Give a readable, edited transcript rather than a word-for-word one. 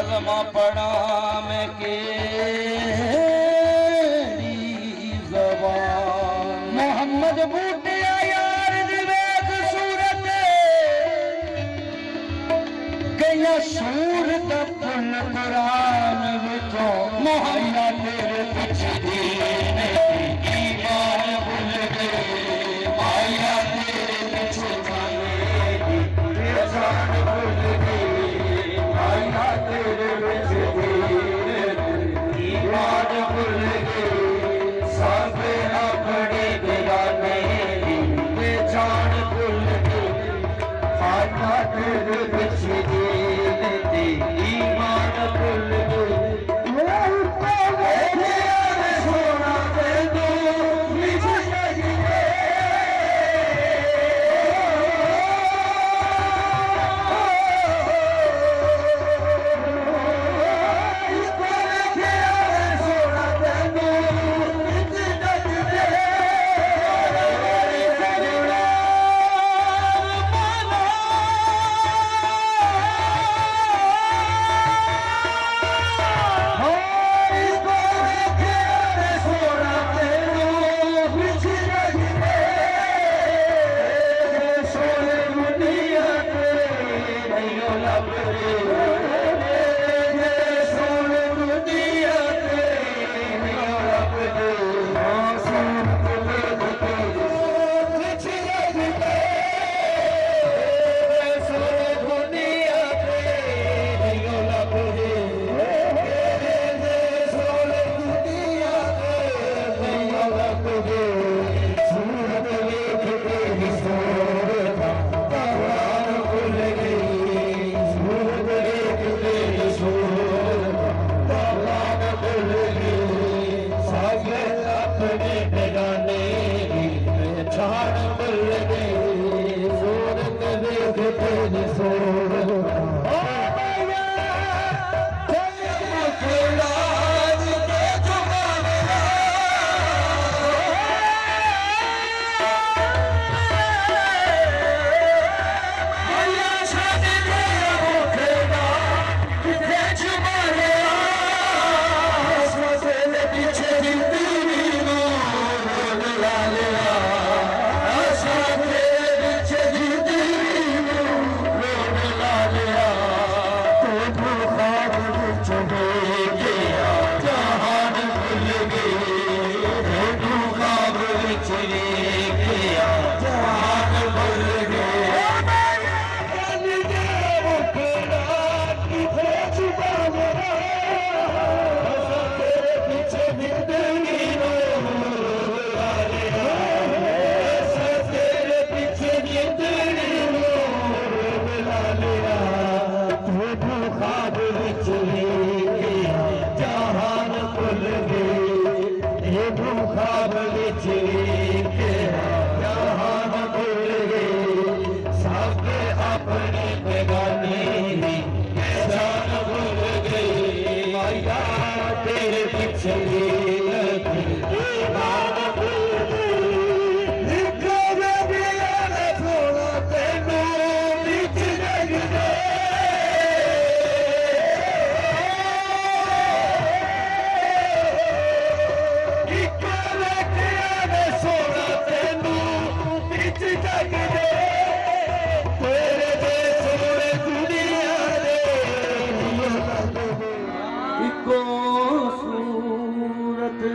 कलमा पढ़ा मैं के जबान मोहम्मद बूटिया यार दिवेख सूरत गया सूरत पुल कुरान विचों मुहैया तेरे पिछे दीने ईमान भूल गए माया तेरे पिछे जाने की जान भूल गई माया तेरे पिछे दीने ईमान भूल गई सब अपने बेगाने की जान भूल गई माया तेरे पिछे दीने ईमान भूल गई love